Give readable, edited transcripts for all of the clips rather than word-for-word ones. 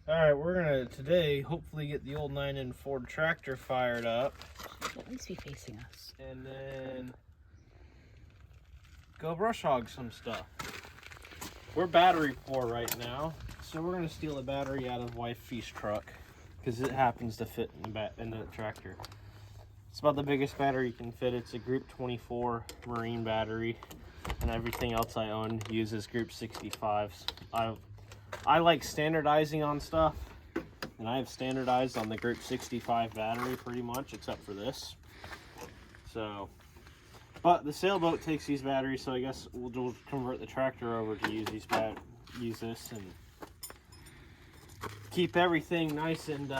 Alright, we're gonna today hopefully get the old 9N Ford tractor fired up. At least be facing us. And then go brush hog some stuff. We're battery poor right now, so we're gonna steal a battery out of Wifey's truck because it happens to fit in the tractor. It's about the biggest battery you can fit. It's a Group 24 marine battery, and everything else I own uses Group 65s. I like standardizing on stuff, and I have standardized on the Group 65 battery pretty much, except for this. So, but the sailboat takes these batteries, so I guess we'll convert the tractor over to use this and keep everything nice and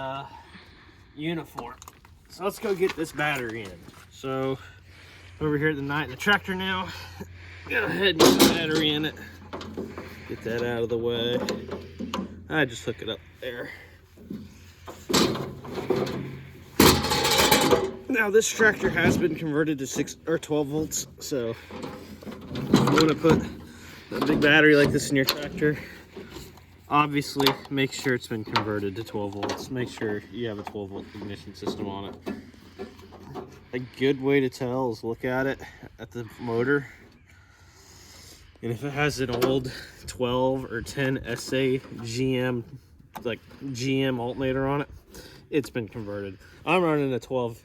uniform. So let's go get this battery in. So over here at the tractor now. Go ahead and get the battery in it. Get that out of the way. I just hook it up there. Now this tractor has been converted to 6 or 12 volts. So if you want to put a big battery like this in your tractor, obviously make sure it's been converted to 12 volts. Make sure you have a 12 volt ignition system on it. A good way to tell is look at it at the motor. And if it has an old 12 or 10 SA GM, like GM alternator on it, it's been converted. I'm running a 12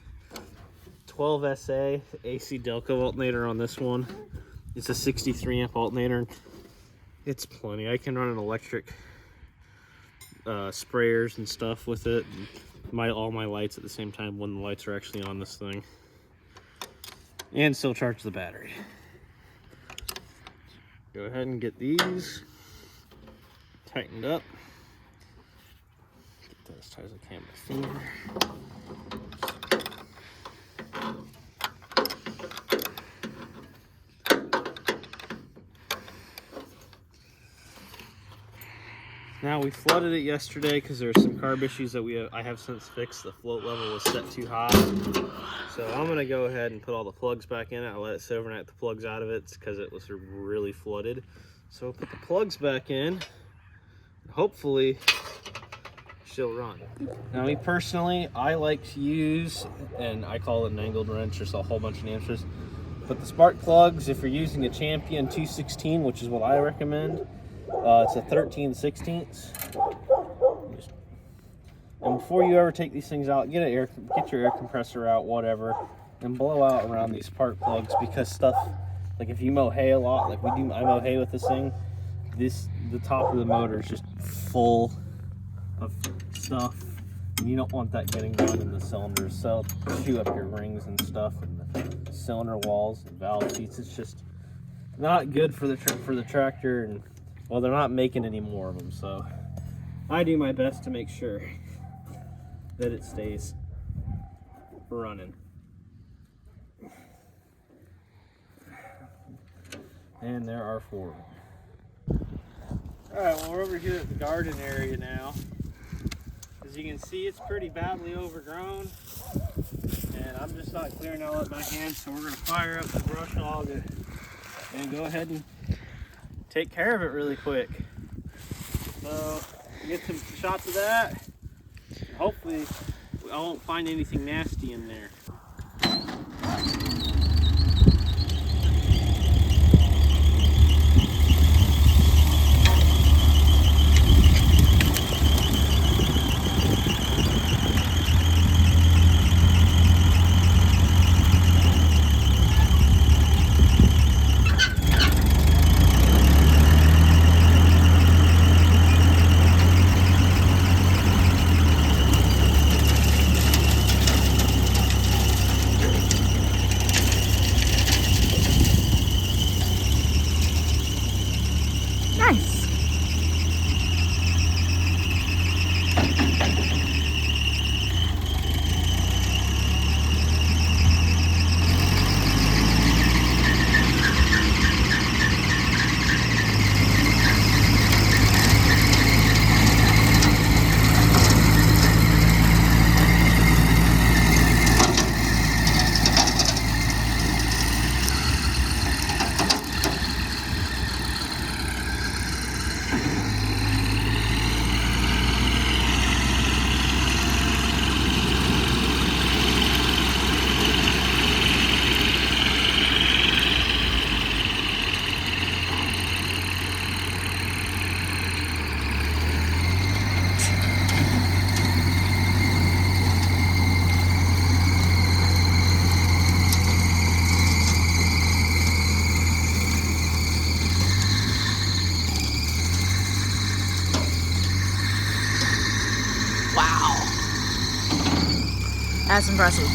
SA AC Delco alternator on this one. It's a 63 amp alternator. It's plenty. I can run an electric sprayers and stuff with it. All my lights at the same time when the lights are actually on this thing. And still charge the battery. Go ahead and get these tightened up. Get that as tight as I can with my finger. Now we flooded it yesterday because there were some carb issues that I have since fixed. The float level was set too high. So I'm gonna go ahead and put all the plugs back in it. I let it sit overnight, the plugs out of it because it was really flooded. So we'll put the plugs back in. Hopefully she'll run. Now me personally, I like to use, and I call it an angled wrench, there's a whole bunch of names for this, but the spark plugs, if you're using a Champion 216, which is what I recommend, it's a 13/16. And before you ever take these things out, get your air compressor out, whatever, and blow out around these spark plugs, because stuff like if you mow hay a lot, like I mow hay with this thing. The top of the motor is just full of stuff, and you don't want that getting down in the cylinders. So it'll chew up your rings and stuff, and the cylinder walls, and valve seats. It's just not good for the tractor, and well, they're not making any more of them, so I do my best to make sure that it stays running. And there are 4 of them. Alright, well, we're over here at the garden area now. As you can see, it's pretty badly overgrown, and I'm just not clearing all up my hands, so we're going to fire up the brush hog and go ahead and take care of it really quick. So get some shots of that. Hopefully I won't find anything nasty in there. That's impressive.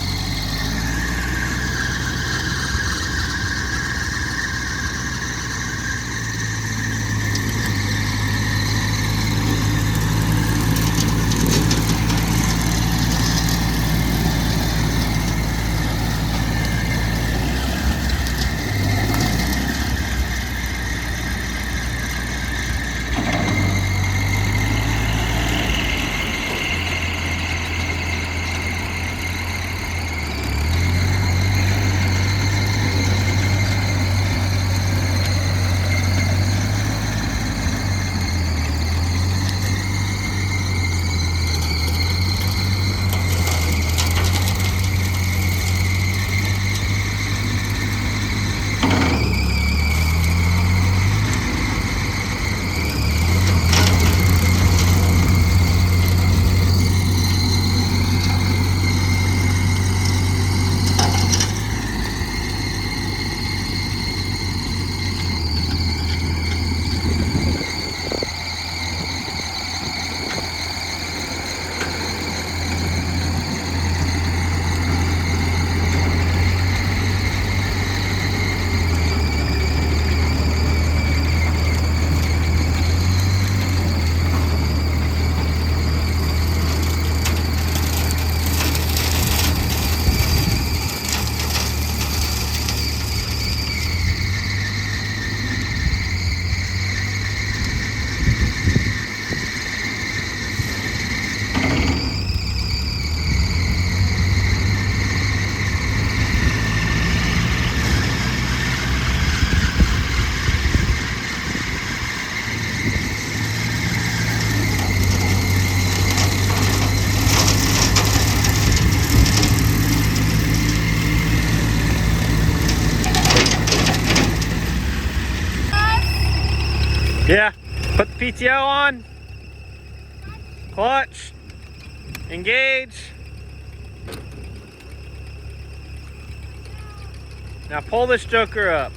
Yeah, put the PTO on, clutch, engage. Now pull this joker up.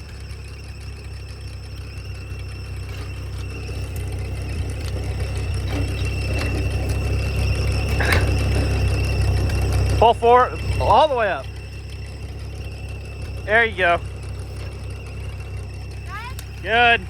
Pull forward, all the way up. There you go. Good.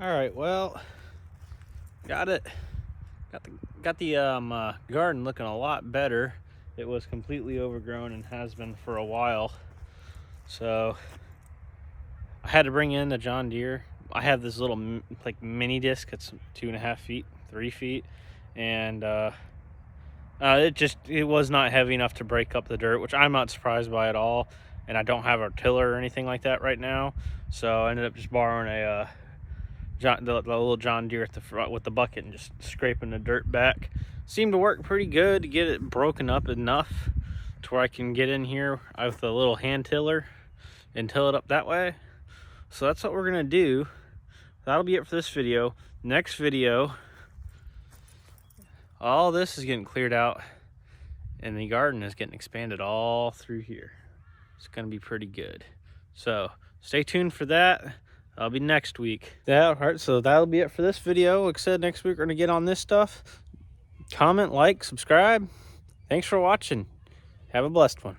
All right, well, got the garden looking a lot better. It was completely overgrown and has been for a while. So I had to bring in the John Deere. I have this little like mini disc. It's 2.5 feet, 3 feet, and it was not heavy enough to break up the dirt, which I'm not surprised by at all. And I don't have a tiller or anything like that right now, so I ended up just borrowing the little John Deere at the front with the bucket and just scraping the dirt back. Seemed to work pretty good to get it broken up enough to where I can get in here with a little hand tiller and till it up that way. So that's what we're gonna do. That'll be it for this video. Next video, all this is getting cleared out and the garden is getting expanded all through here. It's gonna be pretty good. So stay tuned for that. That'll be next week. Yeah, all right, so that'll be it for this video. Like I said, next week we're gonna get on this stuff. Comment, like, subscribe. Thanks for watching. Have a blessed one.